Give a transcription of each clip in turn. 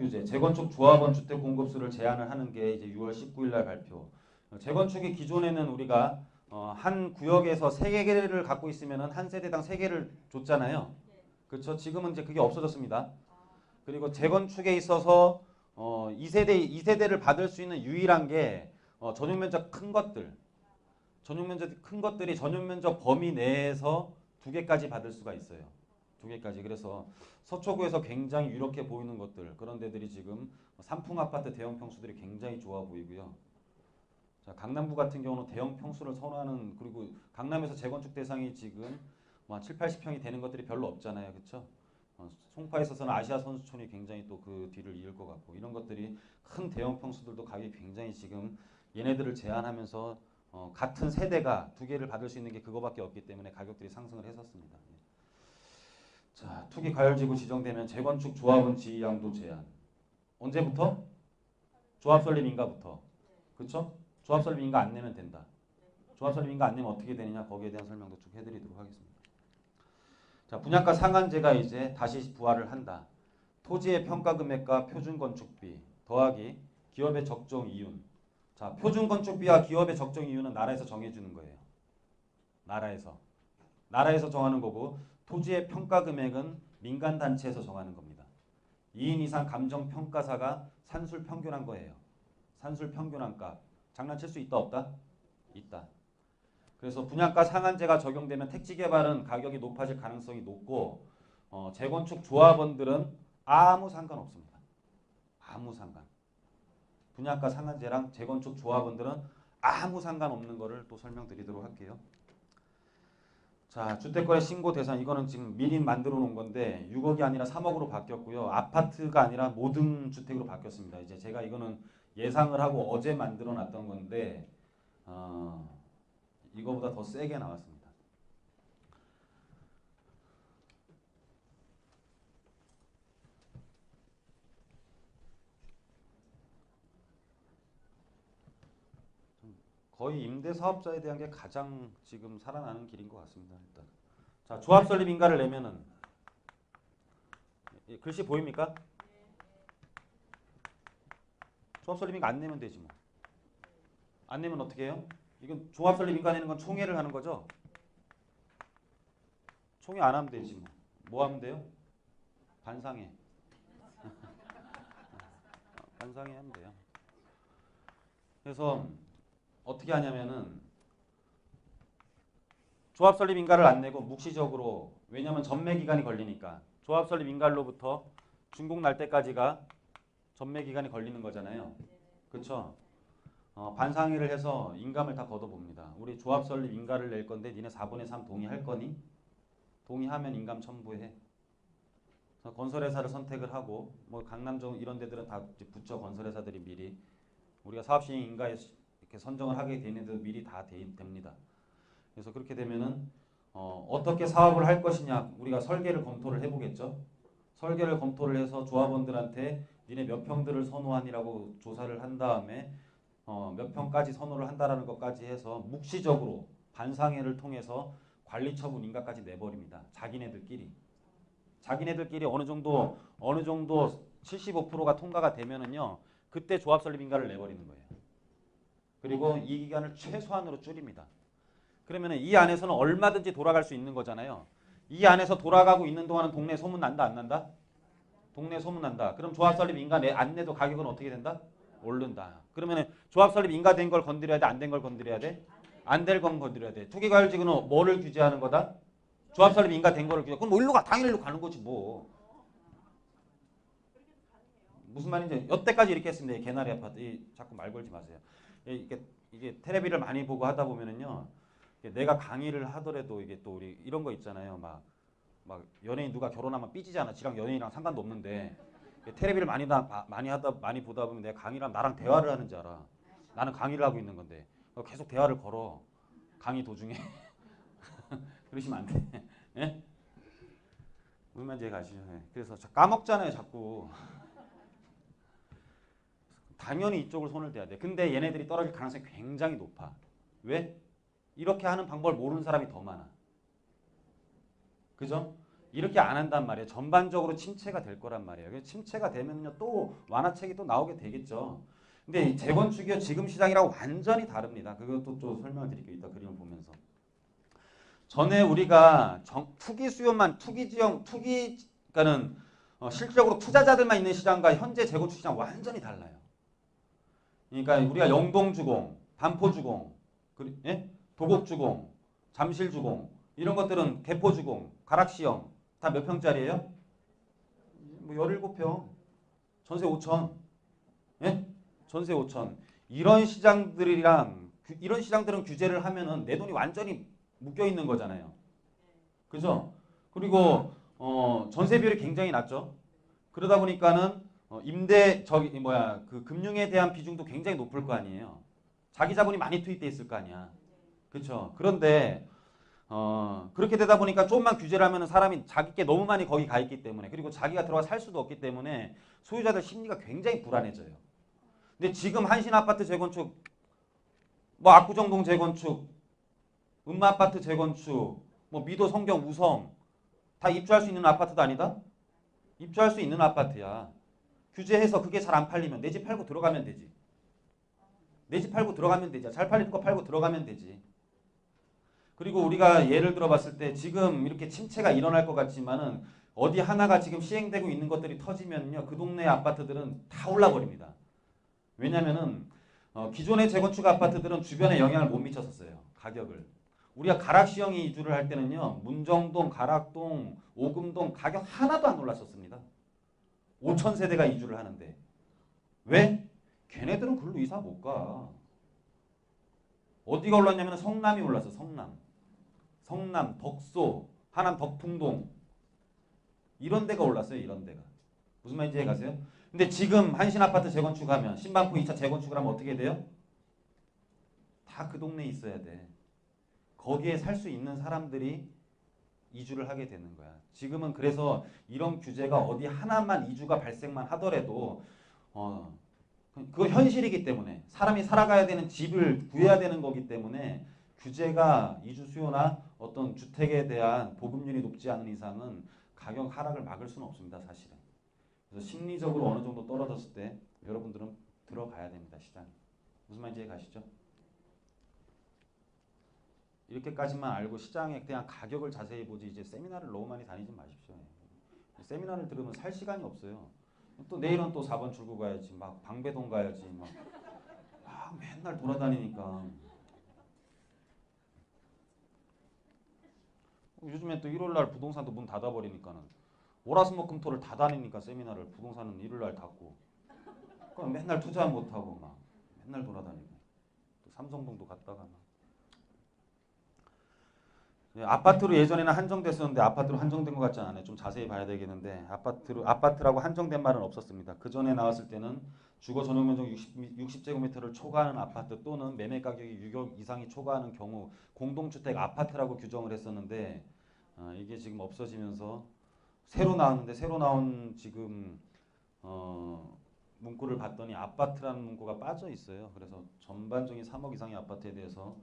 정규제, 재건축 조합원 주택 공급수를 제한을 하는 게 이제 6월 19일 날 발표. 재건축이 기존에는 우리가 한 구역에서 3개를 갖고 있으면은 한 세대당 3개를 줬잖아요. 그렇죠? 지금은 이제 그게 없어졌습니다. 그리고 재건축에 있어서 2세대를 받을 수 있는 유일한 게 전용 면적 큰 것들. 전용 면적 큰 것들이 전용 면적 범위 내에서 2개까지 받을 수가 있어요. 2개까지. 그래서 서초구에서 굉장히 유력해 보이는 것들, 그런 데들이 지금 삼풍 아파트 대형 평수들이 굉장히 좋아 보이고요. 자, 강남구 같은 경우는 대형 평수를 선호하는, 그리고 강남에서 재건축 대상이 지금 한 7, 80평이 되는 것들이 별로 없잖아요. 그렇죠? 송파에 있어서는 아시아 선수촌이 굉장히 또 그 뒤를 이을 것 같고, 이런 것들이 큰 대형 평수들도 가격이 굉장히 지금 얘네들을 제한하면서 같은 세대가 2개를 받을 수 있는 게 그거밖에 없기 때문에 가격들이 상승을 했었습니다. 자, 투기 과열지구 지정되면 재건축 조합원 지위 양도 제한. 언제부터? 조합 설립 인가부터. 그렇죠? 조합 설립 인가 안 내면 된다. 조합 설립 인가 안 내면 어떻게 되느냐, 거기에 대한 설명도 쭉 해드리도록 하겠습니다. 자, 분양가 상한제가 이제 다시 부활을 한다. 토지의 평가 금액과 표준 건축비 더하기 기업의 적정 이윤. 자, 표준 건축비와 기업의 적정 이윤은 나라에서 정해주는 거예요. 나라에서 정하는 거고, 토지의 평가 금액은 민간 단체에서 정하는 겁니다. 2인 이상 감정 평가사가 산술 평균한 거예요. 산술 평균한 값. 장난칠 수 있다 없다? 있다. 그래서 분양가 상한제가 적용되면 택지 개발은 가격이 높아질 가능성이 높고, 재건축 조합원들은 아무 상관없습니다. 아무 상관. 분양가 상한제랑 재건축 조합원들은 아무 상관없는 거를 또 설명드리도록 할게요. 자, 주택거래 신고 대상, 이거는 지금 미리 만들어 놓은 건데 6억이 아니라 3억으로 바뀌었고요. 아파트가 아니라 모든 주택으로 바뀌었습니다. 이제 제가 이거는 예상을 하고 어제 만들어 놨던 건데 이거보다 더 세게 나왔습니다. 거의 임대사업자에 대한 게 가장 지금 살아나는 길인 것 같습니다. 일단. 자, 조합 설립 인가를 내면은 글씨 보입니까? 조합 설립 인가 안 내면 되지 뭐. 안 내면 어떻게 해요? 이건 조합 설립 인가 내는 건 총회를 하는 거죠. 총회 안 하면 되지 뭐. 뭐 하면 돼요? 반상회. 반상회 하면 돼요. 그래서 어떻게 하냐면은 조합 설립 인가를 안 내고 묵시적으로, 왜냐하면 전매 기간이 걸리니까, 조합 설립 인가로부터 준공 날 때까지가 전매 기간이 걸리는 거잖아요. 그렇죠? 반상회를 해서 인감을 다 걷어봅니다. 우리 조합 설립 인가를 낼 건데 니네 4분의 3 동의할 거니? 동의하면 인감 첨부해. 건설회사를 선택을 하고, 뭐 강남정 이런 데들은 다 부처 건설회사들이 미리 우리가 사업시행 인가에 이렇게 선정을 하게 되는데도 미리 다 됩니다. 그래서 그렇게 되면은 어떻게 사업을 할 것이냐, 우리가 설계를 검토를 해보겠죠. 설계를 검토를 해서 조합원들한테 니네 몇 평들을 선호하니라고 조사를 한 다음에 몇 평까지 선호를 한다라는 것까지 해서 묵시적으로 반상회를 통해서 관리처분 인가까지 내버립니다. 자기네들끼리 어느 정도 75%가 통과가 되면은요, 그때 조합 설립 인가를 내버리는 거예요. 그리고 이 기간을 최소한으로 줄입니다. 그러면 이 안에서는 얼마든지 돌아갈 수 있는 거잖아요. 이 안에서 돌아가고 있는 동안은 동네 소문 난다 안 난다? 동네 소문 난다. 그럼 조합 설립 인가 안 내도 가격은 어떻게 된다? 오른다. 그러면 조합 설립 인가 된 걸 건드려야 돼? 안 된 걸 건드려야 돼? 안 될 건 건드려야 돼. 투기과열지구는 뭐를 규제하는 거다? 조합 설립 인가 된 거를 규제. 그럼 뭐 일로 가. 당연히 일로 가는 거지 뭐. 무슨 말인지 여태까지 이렇게 했습니다. 개나리 아파트. 자꾸 말 걸지 마세요. 이게 텔레비를 많이 보고 하다 보면은요, 내가 강의를 하더라도 이게 또 우리 이런 거 있잖아요. 막 연예인 누가 결혼하면 삐지잖아. 지랑 연예인이랑 상관도 없는데 텔레비를 많이 보다 보면 내가 강의를 하면 나랑 대화를 하는 줄 알아. 나는 강의를 하고 있는 건데 계속 대화를 걸어. 강의 도중에. 그러시면 안 돼. 예? 무슨 말인지 이해가 가시죠? 예. 그래서 까먹잖아요, 자꾸. 당연히 이쪽을 손을 대야 돼. 근데 얘네들이 떨어질 가능성이 굉장히 높아. 왜? 이렇게 하는 방법을 모르는 사람이 더 많아. 그죠? 이렇게 안 한단 말이에요. 전반적으로 침체가 될 거란 말이에요. 그래서 침체가 되면요 또 완화책이 또 나오게 되겠죠. 근데 이 재건축이요 지금 시장이랑 완전히 다릅니다. 그것도 또 설명을 드릴게요. 이따 그림을 보면서. 전에 우리가 투기 수요만 투기 지형 투기 그러니까는 실질적으로 투자자들만 있는 시장과 현재 재건축 시장 완전히 달라요. 그러니까 우리가 영동주공, 반포주공, 예? 도곡주공, 잠실주공 이런 것들은 개포주공, 가락시형 다 몇 평짜리예요? 뭐 17평. 전세 5천. 예? 전세 5천. 이런 시장들이랑 이런 시장들은 규제를 하면은 내 돈이 완전히 묶여 있는 거잖아요. 그죠? 그리고 전세 비율이 굉장히 낮죠. 그러다 보니까는 임대 저기 뭐야 그 금융에 대한 비중도 굉장히 높을 거 아니에요. 자기 자본이 많이 투입돼 있을 거 아니야. 그렇죠. 그런데 그렇게 되다 보니까 조금만 규제를 하면 사람이 자기 게 너무 많이 거기 가 있기 때문에 그리고 자기가 들어가 살 수도 없기 때문에 소유자들 심리가 굉장히 불안해져요. 근데 지금 한신 아파트 재건축, 뭐 압구정동 재건축, 음마 아파트 재건축, 뭐 미도 성경 우성 다 입주할 수 있는 아파트도 아니다? 입주할 수 있는 아파트야. 규제해서 그게 잘 안 팔리면 내 집 팔고 들어가면 되지. 내 집 팔고 들어가면 되지. 잘 팔릴 거 팔고 들어가면 되지. 그리고 우리가 예를 들어 봤을 때 지금 이렇게 침체가 일어날 것 같지만은 어디 하나가 지금 시행되고 있는 것들이 터지면요. 그 동네 아파트들은 다 올라버립니다. 왜냐면은 기존의 재건축 아파트들은 주변에 영향을 못 미쳤었어요. 가격을. 우리가 가락시형이 이주를 할 때는요. 문정동, 가락동, 오금동 가격 하나도 안 올랐었습니다. 5천 세대가 이주를 하는데. 왜? 걔네들은 글로 이사 못 가. 어디가 올랐냐면 성남이 올랐어. 성남, 덕소, 하남 덕풍동 이런 데가 올랐어요. 이런 데가. 무슨 말인지 이해가세요? 근데 지금 한신아파트 재건축하면 신반포 2차 재건축을 하면 어떻게 돼요? 다 그 동네에 있어야 돼. 거기에 살 수 있는 사람들이 이주를 하게 되는 거야. 지금은 그래서 이런 규제가 어디 하나만 이주가 발생만 하더라도 그거 현실이기 때문에 사람이 살아가야 되는 집을 구해야 되는 거기 때문에 규제가 이주 수요나 어떤 주택에 대한 보급률이 높지 않은 이상은 가격 하락을 막을 수는 없습니다. 사실은. 그래서 심리적으로 어느 정도 떨어졌을 때 여러분들은 들어가야 됩니다. 시장. 무슨 말인지 가시죠? 이렇게까지만 알고 시장에 대한 가격을 자세히 보지 이제 세미나를 너무 많이 다니지 마십시오. 세미나를 들으면 살 시간이 없어요. 또 내일은 또 4번 출구 가야지. 막 방배동 가야지. 막 맨날 돌아다니니까. 요즘에 또 일요일날 부동산도 문 닫아버리니까는 월화수목금토를 다 다니니까 세미나를 부동산은 일요일날 닫고 그럼 맨날 투자 못하고 막 맨날 돌아다니고 또 삼성동도 갔다가 막 아파트로 예전에는 한정됐었는데 아파트로 한정된 것 같지 않아요. 좀 자세히 봐야 되겠는데 아파트라고 한정된 말은 없었습니다. 그 전에 나왔을 때는 주거 전용 면적 60제곱미터를 초과하는 아파트 또는 매매 가격이 6억 이상이 초과하는 경우 공동주택 아파트라고 규정을 했었는데 이게 지금 없어지면서 새로 나왔는데 새로 나온 지금 문구를 봤더니 아파트라는 문구가 빠져 있어요. 그래서 전반적인 3억 이상의 아파트에 대해서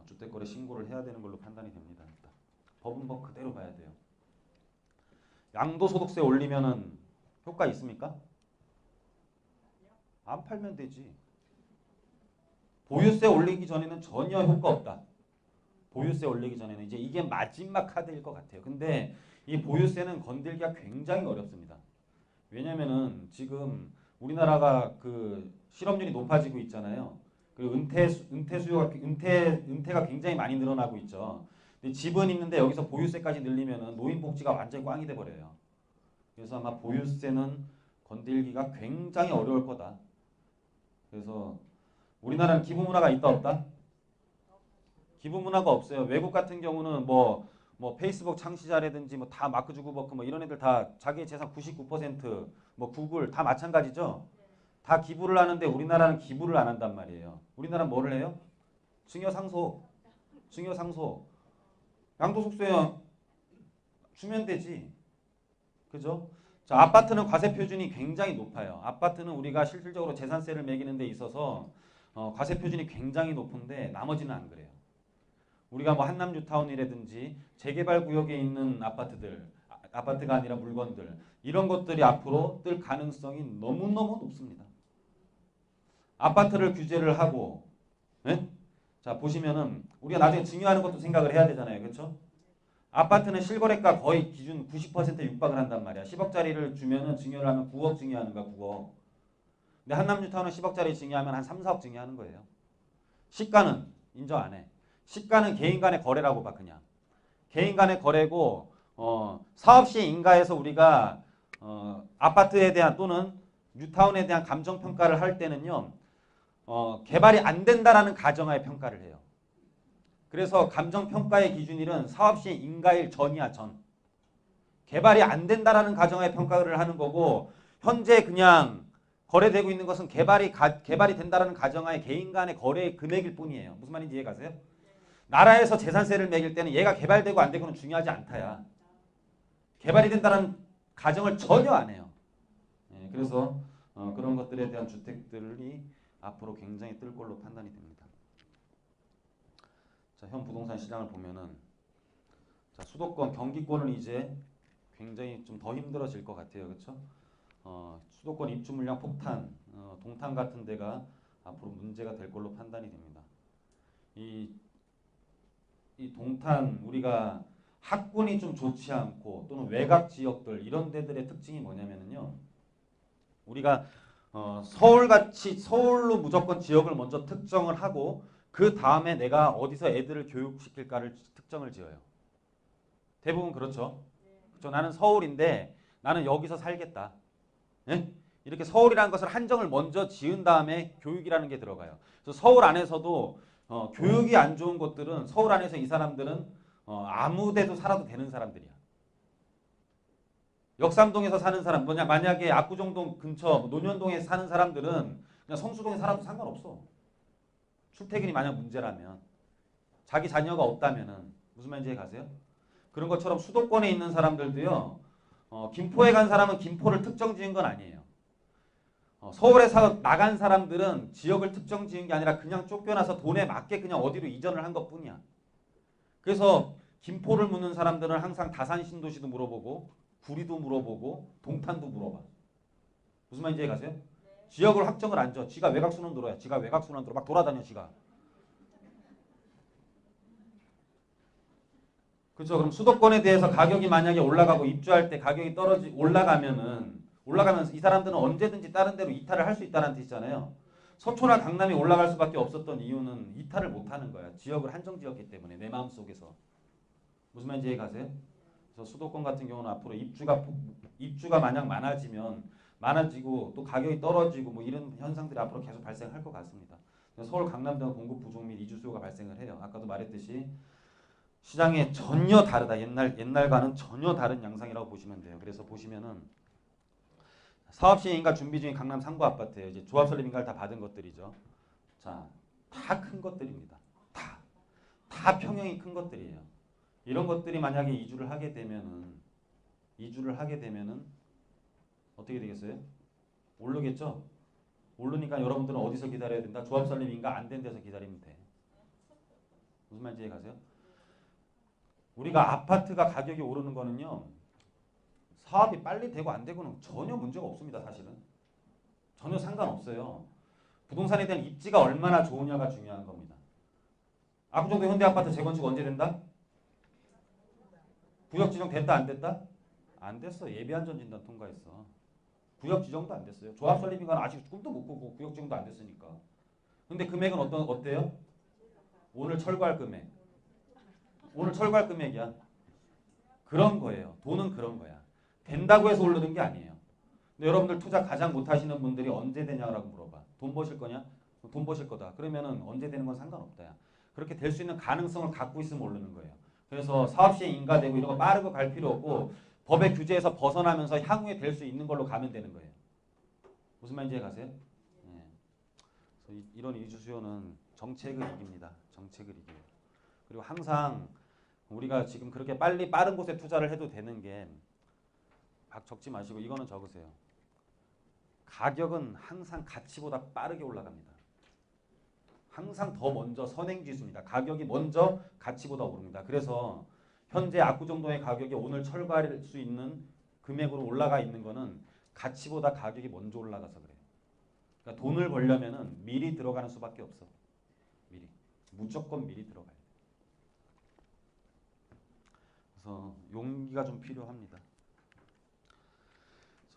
주택거래 신고를 해야 되는 걸로 판단이 됩니다. 일단. 법은 법 그대로 봐야 돼요. 양도소득세 올리면은 효과 있습니까? 안 팔면 되지. 보유세 올리기 전에는 전혀 효과 없다. 보유세 올리기 전에는 이제 이게 마지막 카드일 것 같아요. 근데 이 보유세는 건들기가 굉장히 어렵습니다. 왜냐면은 지금 우리나라가 그 실업률이 높아지고 있잖아요. 그리고 은퇴가 굉장히 많이 늘어나고 있죠. 근데 집은 있는데 여기서 보유세까지 늘리면은 노인복지가 완전히 꽝이 돼 버려요. 그래서 아마 보유세는 건들기가 굉장히 어려울 거다. 그래서 우리나라는 기부문화가 있다 없다? 기부문화가 없어요. 외국 같은 경우는 뭐 페이스북 창시자라든지 뭐 다 마크 주커버그 뭐 이런 애들 다 자기의 재산 99%뭐 구글 다 마찬가지죠. 다 기부를 하는데 우리나라는 기부를 안 한단 말이에요. 우리나라는 뭐를 해요? 증여상속. 양도소득세 주면 되지. 그죠? 자, 아파트는 과세 표준이 굉장히 높아요. 아파트는 우리가 실질적으로 재산세를 매기는 데 있어서 과세 표준이 굉장히 높은데 나머지는 안 그래요. 우리가 뭐 한남뉴타운이라든지 재개발 구역에 있는 아파트들, 아파트가 아니라 물건들. 이런 것들이 앞으로 뜰 가능성이 너무너무 높습니다. 아파트를 규제를 하고, 네? 자, 보시면은 우리가 나중에 증여하는 것도 생각을 해야 되잖아요. 그렇죠? 아파트는 실거래가 거의 기준 90% 육박을 한단 말이야. 10억짜리를 주면은 증여를 하면 9억 증여하는 거야, 9억. 근데 한남뉴타운은 10억짜리 증여하면 한 3, 4억 증여하는 거예요. 시가는 인정 안 해. 시가는 개인 간의 거래라고 봐, 그냥. 개인 간의 거래고, 사업시 인가에서 우리가 아파트에 대한 또는 뉴타운에 대한 감정평가를 할 때는요, 개발이 안 된다라는 가정하에 평가를 해요. 그래서 감정평가의 기준일은 사업시 인가일 전이야, 전. 개발이 안 된다라는 가정하에 평가를 하는 거고, 현재 그냥 거래되고 있는 것은 개발이 된다라는 가정하에 개인 간의 거래의 금액일 뿐이에요. 무슨 말인지 이해 가세요? 나라에서 재산세를 매길 때는 얘가 개발되고 안 되고는 중요하지 않다야. 개발이 된다는 가정을 전혀 안 해요. 예, 그래서 그런 것들에 대한 주택들이 앞으로 굉장히 뜰 걸로 판단이 됩니다. 자, 현 부동산 시장을 보면은 자, 수도권, 경기권은 이제 굉장히 좀 더 힘들어질 것 같아요. 그렇죠? 수도권 입주 물량 폭탄, 동탄 같은 데가 앞으로 문제가 될 걸로 판단이 됩니다. 이 동탄 우리가 학군이 좀 좋지 않고 또는 외곽 지역들 이런 데들의 특징이 뭐냐면요. 우리가 서울같이 서울로 무조건 지역을 먼저 특정을 하고 그 다음에 내가 어디서 애들을 교육시킬까를 특정을 지어요. 대부분 그렇죠. 그렇죠. 나는 서울인데 나는 여기서 살겠다. 네? 이렇게 서울이라는 것을 한정을 먼저 지은 다음에 교육이라는 게 들어가요. 그래서 서울 안에서도 교육이 안 좋은 곳들은 서울 안에서 이 사람들은 아무 데도 살아도 되는 사람들이야. 역삼동에서 사는 사람, 만약에 압구정동 근처 논현동에 사는 사람들은 그냥 성수동에 살아도 상관없어. 출퇴근이 만약 문제라면. 자기 자녀가 없다면은. 무슨 말인지 이해 가세요? 그런 것처럼 수도권에 있는 사람들도요. 김포에 간 사람은 김포를 특정 지은 건 아니에요. 서울에서 나간 사람들은 지역을 특정 지은 게 아니라 그냥 쫓겨나서 돈에 맞게 그냥 어디로 이전을 한 것뿐이야. 그래서 김포를 묻는 사람들은 항상 다산 신도시도 물어보고 구리도 물어보고 동탄도 물어봐. 무슨 말인지 이해 가세요? 지역을 확정을 안 줘. 지가 외곽순환 도로야. 지가 외곽순환 도로 막 돌아다녀 지가. 그렇죠. 그럼 수도권에 대해서 가격이 만약에 올라가고 입주할 때 가격이 올라가면서 이 사람들은 언제든지 다른 데로 이탈을 할 수 있다는 뜻이잖아요. 서초나 강남이 올라갈 수밖에 없었던 이유는 이탈을 못하는 거야. 지역을 한정지었기 때문에 내 마음속에서. 무슨 말인지 이해 가세요? 그래서 수도권 같은 경우는 앞으로 입주가 만약 많아지고 또 가격이 떨어지고 뭐 이런 현상들이 앞으로 계속 발생할 것 같습니다. 서울 강남 등 공급 부족 및 이주 수요가 발생을 해요. 아까도 말했듯이 시장에 전혀 다르다. 옛날과는 전혀 다른 양상이라고 보시면 돼요. 그래서 보시면은 사업 시행인가 준비 중인 강남 상고 아파트예요. 이제 조합 설립 인가를 다 받은 것들이죠. 자, 다 큰 것들입니다. 다 평형이 큰 것들이에요. 이런 것들이 만약에 이주를 하게 되면은 어떻게 되겠어요? 오르겠죠? 오르니까 여러분들은 어디서 기다려야 된다? 조합 설립 인가 안 된 데서 기다리면 돼. 무슨 말인지 이해 가세요? 우리가 아파트가 가격이 오르는 거는요. 사업이 빨리 되고 안 되고는 전혀 문제가 없습니다. 사실은. 전혀 상관없어요. 부동산에 대한 입지가 얼마나 좋으냐가 중요한 겁니다. 압구정동 현대아파트 재건축 언제 된다? 구역 지정 됐다 안 됐다? 안 됐어. 예비안전진단 통과했어. 구역 지정도 안 됐어요. 조합 설립인가는 아직 꿈도 못 꾸고 구역 지정도 안 됐으니까. 근데 금액은 어때요? 오늘 철거할 금액. 오늘 철거할 금액이야. 그런 거예요. 돈은 그런 거야. 된다고 해서 오르는 게 아니에요. 근데 여러분들 투자 가장 못하시는 분들이 언제 되냐라고 물어봐. 돈 버실 거냐? 돈 버실 거다. 그러면은 언제 되는 건 상관없다. 그렇게 될 수 있는 가능성을 갖고 있으면 오르는 거예요. 그래서 사업시행 인가되고 이런 거 빠르게 갈 필요 없고 법의 규제에서 벗어나면서 향후에 될 수 있는 걸로 가면 되는 거예요. 무슨 말인지 가세요? 네. 그래서 이런 이주 수요는 정책을 이깁니다. 정책을 이겨요. 그리고 항상 우리가 지금 그렇게 빠른 곳에 투자를 해도 되는 게 적지 마시고 이거는 적으세요. 가격은 항상 가치보다 빠르게 올라갑니다. 항상 더 먼저 선행지수입니다. 가격이 먼저 가치보다 오릅니다. 그래서 현재 압구정동의 가격이 오늘 철거할 수 있는 금액으로 올라가 있는 거는 가치보다 가격이 먼저 올라가서 그래요. 그러니까 돈을 벌려면은 미리 들어가는 수밖에 없어. 미리. 무조건 미리 들어가야 돼. 그래서 용기가 좀 필요합니다.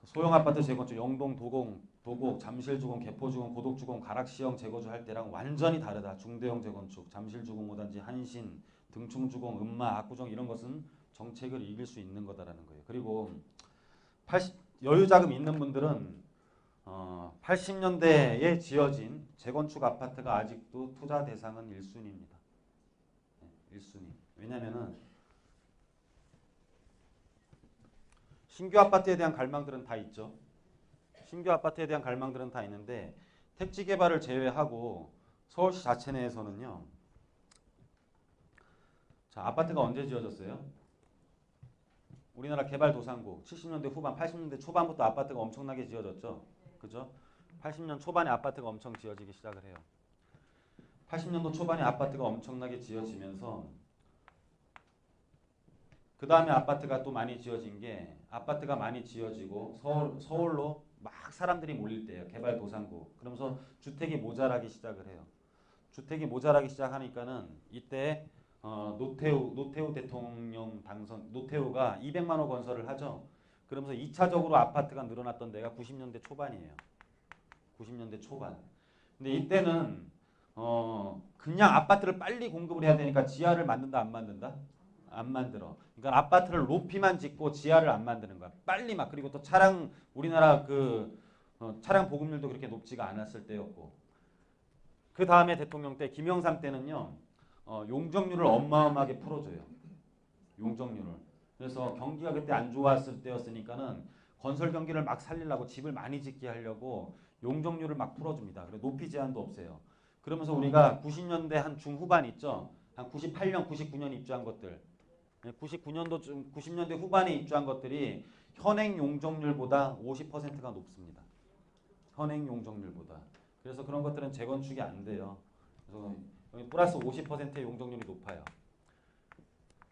소형 아파트 재건축 영동, 도곡, 잠실주공, 개포주공, 고덕주공, 가락시형 재거주 할 때랑 완전히 다르다. 중대형 재건축, 잠실주공 5단지, 한신, 등충주공, 음마, 압구정 이런 것은 정책을 이길 수 있는 거다라는 거예요. 그리고 여유 자금 있는 분들은 80년대에 지어진 재건축 아파트가 아직도 투자 대상은 1순위입니다. 1순위. 왜냐면은 신규 아파트에 대한 갈망들은 다 있죠. 신규 아파트에 대한 갈망들은 다 있는데 택지 개발을 제외하고 서울시 자체 내에서는요. 자, 아파트가 언제 지어졌어요? 우리나라 개발도상국 70년대 후반, 80년대 초반부터 아파트가 엄청나게 지어졌죠. 그죠? 80년 초반에 아파트가 엄청 지어지기 시작을 해요. 80년도 초반에 아파트가 엄청나게 지어지면서 그 다음에 아파트가 또 많이 지어진 게 아파트가 많이 지어지고 서울로 막 사람들이 몰릴 때예요. 개발도상국. 그러면서 주택이 모자라기 시작을 해요. 주택이 모자라기 시작하니까는 이때 노태우 대통령 당선, 노태우가 200만 호 건설을 하죠. 그러면서 2차적으로 아파트가 늘어났던 데가 90년대 초반이에요. 90년대 초반. 근데 이때는 그냥 아파트를 빨리 공급을 해야 되니까 지하를 만든다 안 만든다? 안 만들어. 그러니까 아파트를 높이만 짓고 지하를 안 만드는 거야. 빨리 막. 그리고 또 차량 우리나라 차량 보급률도 그렇게 높지가 않았을 때였고. 그 다음에 대통령 때 김영삼 때는요. 용적률을 어마어마하게 풀어줘요. 용적률을. 그래서 경기가 그때 안 좋았을 때였으니까는 건설 경기를 막 살리려고 집을 많이 짓게 하려고 용적률을 막 풀어줍니다. 그래서 높이 제한도 없애요. 그러면서 우리가 90년대 한 중후반 있죠. 한 98년, 99년 입주한 것들. 99년도 90년대 후반에 입주한 것들이 현행 용적률보다 50%가 높습니다. 현행 용적률보다. 그래서 그런 것들은 재건축이 안 돼요. 그래서 여기 플러스 50%의 용적률이 높아요.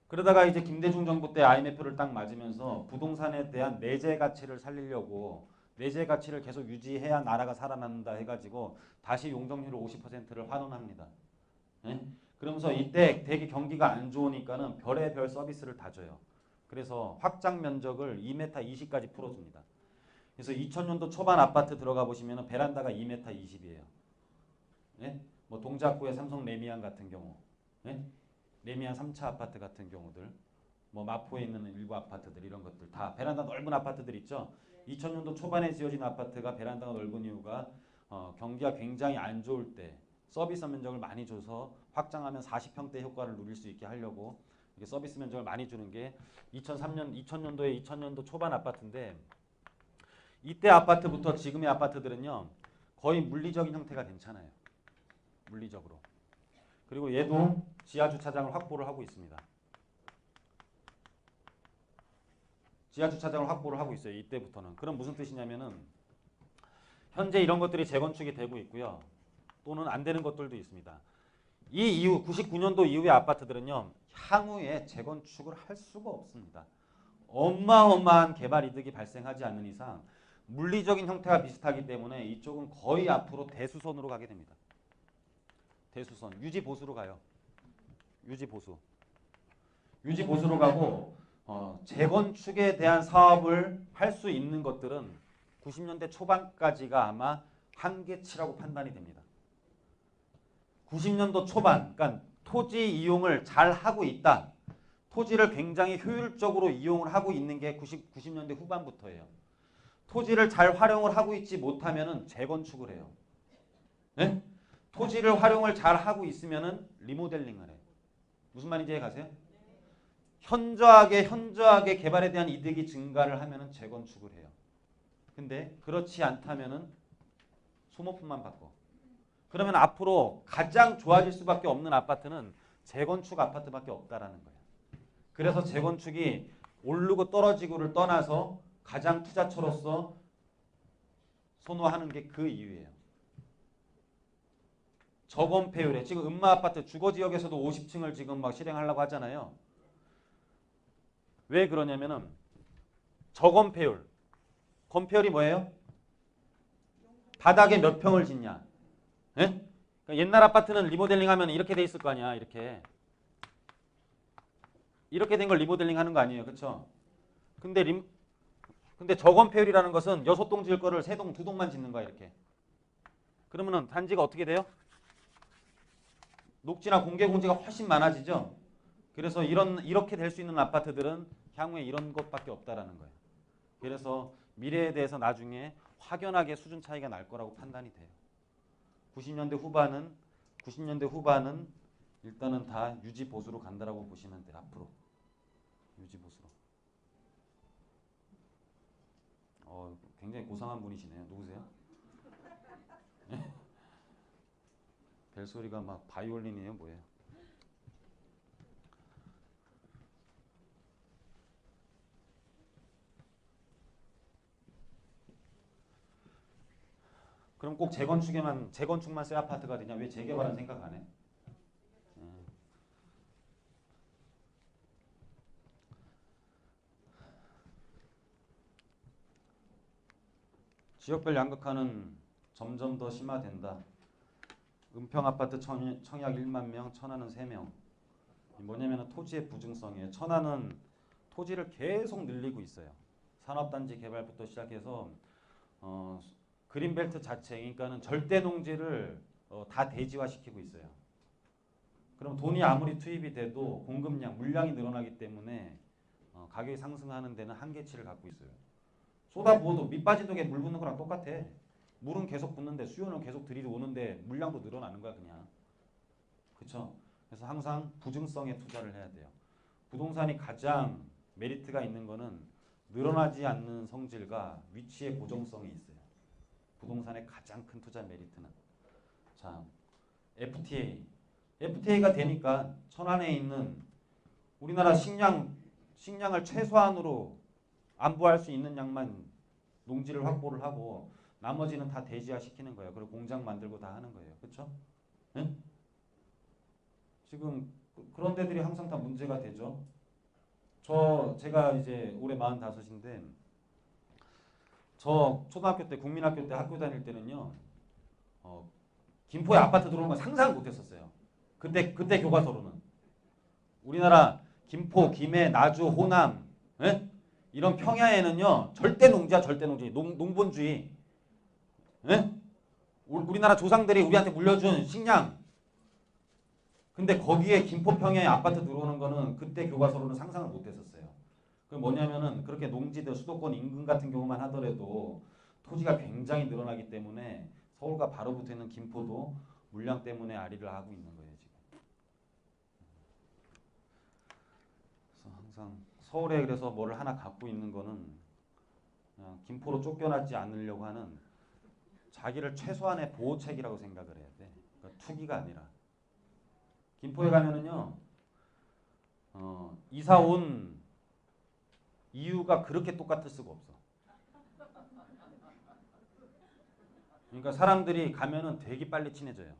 그러다가 이제 김대중 정부 때 IMF를 딱 맞으면서 부동산에 대한 내재 가치를 살리려고 내재 가치를 계속 유지해야 나라가 살아난다 해가지고 다시 용적률을 50%를 환원합니다. 네? 그러면서 이때 되게 경기가 안 좋으니까는 별의 별 서비스를 다 줘요. 그래서 확장 면적을 2m 20까지 풀어줍니다. 그래서 2000년도 초반 아파트 들어가 보시면 베란다가 2m 20이에요. 네? 뭐 동작구의 삼성 레미안 같은 경우, 네? 레미안 3차 아파트 같은 경우들, 뭐 마포에 있는 일부 아파트들 이런 것들 다 베란다 넓은 아파트들 있죠. 2000년도 초반에 지어진 아파트가 베란다가 넓은 이유가 경기가 굉장히 안 좋을 때 서비스 면적을 많이 줘서 확장하면 40평대 효과를 누릴 수 있게 하려고 이게 서비스 면적을 많이 주는 게 2000년도 초반 아파트인데 이때 아파트부터 지금의 아파트들은요 거의 물리적인 형태가 괜찮아요. 물리적으로. 그리고 얘도 지하 주차장을 확보를 하고 있습니다. 지하 주차장을 확보를 하고 있어요. 이때부터는. 그럼 무슨 뜻이냐면은 현재 이런 것들이 재건축이 되고 있고요. 또는 안 되는 것들도 있습니다. 이 이후 99년도 이후의 아파트들은요. 향후에 재건축을 할 수가 없습니다. 어마어마한 개발 이득이 발생하지 않는 이상 물리적인 형태가 비슷하기 때문에 이쪽은 거의 앞으로 대수선으로 가게 됩니다. 대수선. 유지 보수로 가요. 유지 보수. 유지 보수로 가고 재건축에 대한 사업을 할 수 있는 것들은 90년대 초반까지가 아마 한계치라고 판단이 됩니다. 90년도 초반, 그러니까 토지 이용을 잘 하고 있다. 토지를 굉장히 효율적으로 이용을 하고 있는 게 90년대 후반부터예요. 토지를 잘 활용을 하고 있지 못하면은 재건축을 해요. 네? 토지를 활용을 잘 하고 있으면은 리모델링을 해요. 무슨 말인지 이해가세요? 현저하게 개발에 대한 이득이 증가를 하면은 재건축을 해요. 근데 그렇지 않다면은 소모품만 바꿔. 그러면 앞으로 가장 좋아질 수밖에 없는 아파트는 재건축 아파트밖에 없다라는 거예요. 그래서 재건축이 오르고 떨어지고를 떠나서 가장 투자처로서 선호하는 게 그 이유예요. 저건폐율에 지금 음마 아파트 주거지역에서도 50층을 지금 막 실행하려고 하잖아요. 왜 그러냐면은 저건폐율. 건폐율이 뭐예요? 바닥에 몇 평을 짓냐. 예? 그러니까 옛날 아파트는 리모델링 하면 이렇게 돼 있을 거 아니야. 이렇게 된 걸 리모델링 하는 거 아니에요. 그렇죠? 근데 저건폐율이라는 것은 6동 지을 거를 3동, 2동만 짓는 거야. 이렇게. 그러면은 단지가 어떻게 돼요? 녹지나 공개 공지가 훨씬 많아지죠. 그래서 이렇게 될 수 있는 아파트들은 향후에 이런 것밖에 없다라는 거예요. 그래서 미래에 대해서 나중에 확연하게 수준 차이가 날 거라고 판단이 돼요. 90년대 후반은 일단은 다 유지 보수로 간다라고 보시면 돼요. 앞으로 유지 보수로. 굉장히 고상한 분이시네요. 누구세요? 벨소리가 막 바이올린이에요, 뭐예요? 그럼 꼭 재건축만 새 아파트가 되냐? 왜 재개발은 생각 안 해? 지역별 양극화는 점점 더 심화된다. 은평아파트 청약 1만 명, 천안은 3명. 뭐냐면 토지의 부증성이에요. 천안은 토지를 계속 늘리고 있어요. 산업단지 개발부터 시작해서 그린벨트 자체, 그러니까는 절대 농지를 다 대지화시키고 있어요. 그럼 돈이 아무리 투입이 돼도 공급량, 물량이 늘어나기 때문에 가격이 상승하는 데는 한계치를 갖고 있어요. 쏟아부어도 밑 빠진 독에 물 붓는 거랑 똑같아. 물은 계속 붓는데 수요는 계속 들이오는데 물량도 늘어나는 거야 그냥. 그렇죠? 그래서 항상 부증성에 투자를 해야 돼요. 부동산이 가장 메리트가 있는 거는 늘어나지 않는 성질과 위치의 고정성이 있어요. 부동산의 가장 큰 투자 메리트는. 자, FTA가 되니까 천안에 있는 우리나라 식량을 최소한으로 안보할 수 있는 양만 농지를 확보를 하고 나머지는 다 대지화 시키는 거예요. 그리고 공장 만들고 다 하는 거예요. 그렇죠? 네? 지금 그런 데들이 항상 다 문제가 되죠. 제가 이제 올해 45인데 저 초등학교 때 국민학교 때 학교 다닐 때는요. 김포에 아파트 들어오는 건 상상 못 했었어요. 그때 교과서로는. 우리나라 김포, 김해, 나주, 호남 예? 이런 평야에는요. 절대 농지야. 절대 농지. 농본주의. 예? 우리나라 조상들이 우리한테 물려준 식량. 근데 거기에 김포 평야에 아파트 들어오는 거는 그때 교과서로는 상상을 못 했었어요. 그 뭐냐면은 그렇게 농지들 수도권 인근 같은 경우만 하더라도 토지가 굉장히 늘어나기 때문에 서울과 바로 붙어 있는 김포도 물량 때문에 아리를 하고 있는 거예요, 지금. 그래서 항상 서울에 그래서 뭐를 하나 갖고 있는 거는 그냥 김포로 쫓겨나지 않으려고 하는 자기를 최소한의 보호책이라고 생각을 해야 돼. 그러니까 투기가 아니라. 김포에 가면은요, 이사 온 이유가 그렇게 똑같을 수가 없어. 그러니까 사람들이 가면은 되게 빨리 친해져요.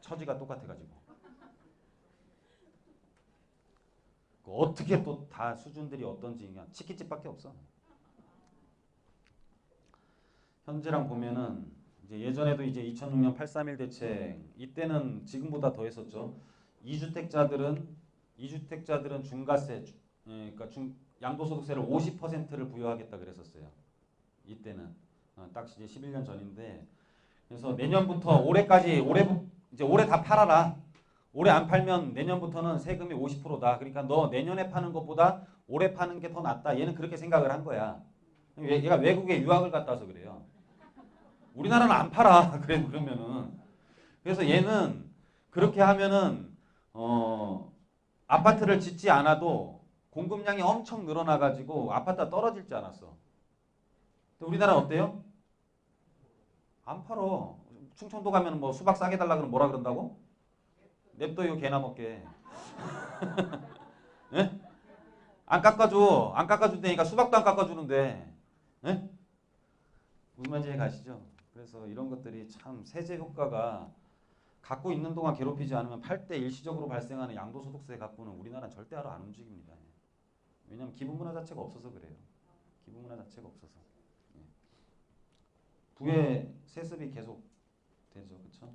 처지가 똑같아가지고. 어떻게 또 다 수준들이 어떤지 그냥 치킨집밖에 없어. 현재랑 보면은 이제 예전에도 이제 2006년 831 대책 이때는 지금보다 더 했었죠. 2주택자들은 중과세, 그러니까 양도소득세를 50%를 부여하겠다 그랬었어요. 이때는 딱 이제 11년 전인데 그래서 내년부터 이제 올해 다 팔아라. 올해 안 팔면 내년부터는 세금이 50%다. 그러니까 너 내년에 파는 것보다 올해 파는 게 더 낫다. 얘는 그렇게 생각을 한 거야. 얘가 외국에 유학을 갔다 와서 그래요. 우리나라는 안 팔아. 그러면은. 그래서 얘는 그렇게 하면은 아파트를 짓지 않아도 공급량이 엄청 늘어나가지고 아파트가 떨어질 줄 알았어. 우리나라 어때요? 안 팔어. 충청도 가면 뭐 수박 싸게 달라 그러면 뭐라 그런다고? 냅둬요 개나 먹게. 예? 안 깎아준다니까 수박도 안 깎아주는데. 예? 무슨 말인지 가시죠? 그래서 이런 것들이 참 세제 효과가 갖고 있는 동안 괴롭히지 않으면 팔 때 일시적으로 발생하는 양도소득세 갖고는 우리나라는 절대로 안 움직입니다. 왜냐하면 기부 문화 자체가 없어서 그래요. 기부 문화 자체가 없어서. 예. 부의 세습이 계속 되죠, 그렇죠?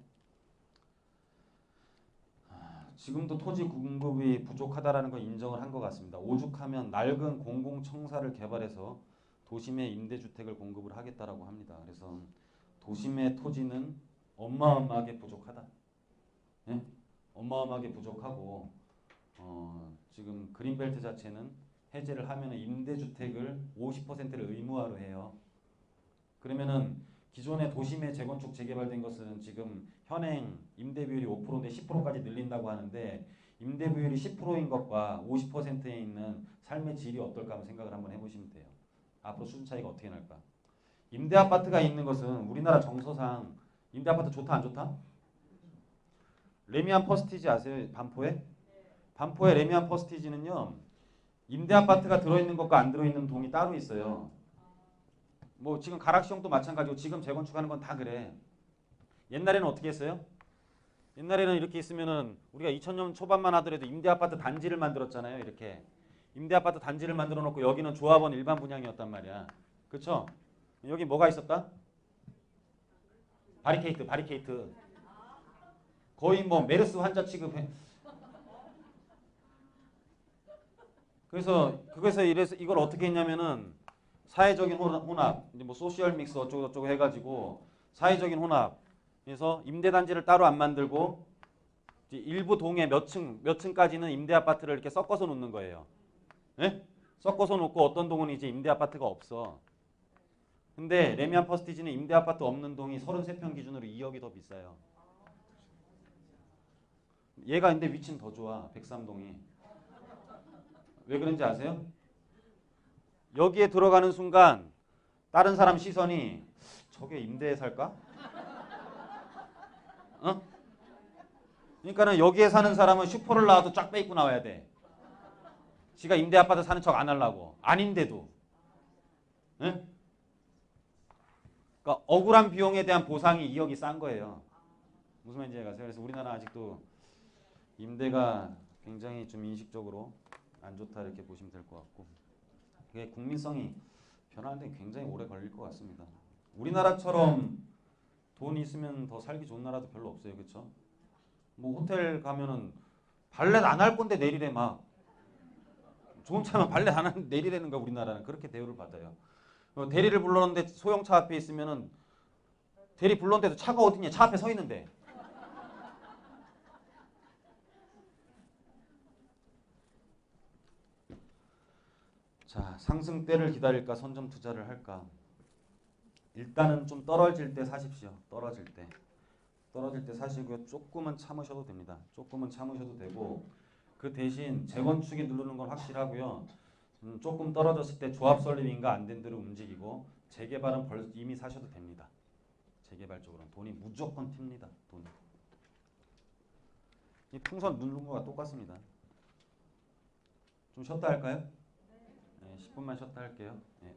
지금도 토지 공급이 부족하다라는 걸 인정을 한 것 같습니다. 오죽하면 낡은 공공청사를 개발해서 도심에 임대주택을 공급을 하겠다라고 합니다. 그래서 도심의 토지는 어마어마하게 부족하다. 예? 어마어마하게 부족하고 지금 그린벨트 자체는 해제를 하면 임대주택을 50%를 의무화로 해요. 그러면은 기존의 도심에 재건축 재개발된 것은 지금 현행 임대 비율이 5%인데 10%까지 늘린다고 하는데 임대 비율이 10%인 것과 50%에 있는 삶의 질이 어떨까 한번 생각을 한번 해보시면 돼요. 앞으로 수준 차이가 어떻게 날까? 임대 아파트가 있는 것은 우리나라 정서상 임대 아파트 좋다 안 좋다? 레미안 퍼스티지 아세요? 반포에? 반포의 레미안 퍼스티지는요. 임대 아파트가 들어있는 것과 안 들어있는 동이 따로 있어요. 뭐 지금 가락시형도 마찬가지고 지금 재건축하는 건 다 그래. 옛날에는 어떻게 했어요? 옛날에는 이렇게 있으면은 우리가 2000년 초반만 하더라도 임대 아파트 단지를 만들었잖아요. 이렇게 임대 아파트 단지를 만들어 놓고 여기는 조합원 일반 분양이었단 말이야. 그렇죠? 여기 뭐가 있었다? 바리케이트. 거의 뭐 메르스 환자 취급해. 그래서 이래서 이걸 어떻게 했냐면은 사회적인 혼합, 이제 뭐 소셜 믹스 어쩌고 해가지고 사회적인 혼합. 그래서 임대 단지를 따로 안 만들고 일부 동에 몇 층까지는 임대 아파트를 이렇게 섞어서 놓는 거예요. 예? 섞어서 놓고 어떤 동은 이제 임대 아파트가 없어. 근데 레미안 퍼스티지는 임대 아파트 없는 동이 33평 기준으로 2억이 더 비싸요. 얘가 근데 위치는 더 좋아. 103동이. 왜 그런지 아세요? 여기에 들어가는 순간 다른 사람 시선이 저게 임대에 살까? 어? 그러니까는 여기에 사는 사람은 슈퍼를 나와도 쫙 빼입고 나와야 돼. 지가 임대 아파트 사는 척 안 하려고. 아닌데도. 응? 그러니까 억울한 비용에 대한 보상이 2억이 싼 거예요. 무슨 말인지 아세요? 그래서 우리나라 아직도 임대가 굉장히 좀 인식적으로 안 좋다 이렇게 보시면 될 것 같고, 그게 국민성이 변하는데 굉장히 오래 걸릴 것 같습니다. 우리나라처럼 돈이 있으면 더 살기 좋은 나라도 별로 없어요, 그렇죠? 뭐 호텔 가면은 발렛 안 할 건데 내리래 막. 좋은 차면 발렛 안 하는데 내리라는 거야. 우리나라는 그렇게 대우를 받아요. 대리를 불렀는데 소형차 앞에 있으면은 대리 불렀는데도 차가 어딨냐? 차 앞에 서 있는데. 자, 상승대를 기다릴까 선점 투자를 할까? 일단은 좀 떨어질 때 사십시오. 떨어질 때 사시고요. 조금은 참으셔도 됩니다. 조금은 참으셔도 되고, 그 대신 재건축이 누르는 건 확실하고요. 조금 떨어졌을 때 조합 설립인가 안 된 대로 움직이고, 재개발은 이미 사셔도 됩니다. 재개발 쪽으로는 돈이 무조건 튑니다. 돈이. 이 풍선 누르는 거와 똑같습니다. 좀 쉬었다 할까요? 네, 10분만 쉬었다 할게요. 네.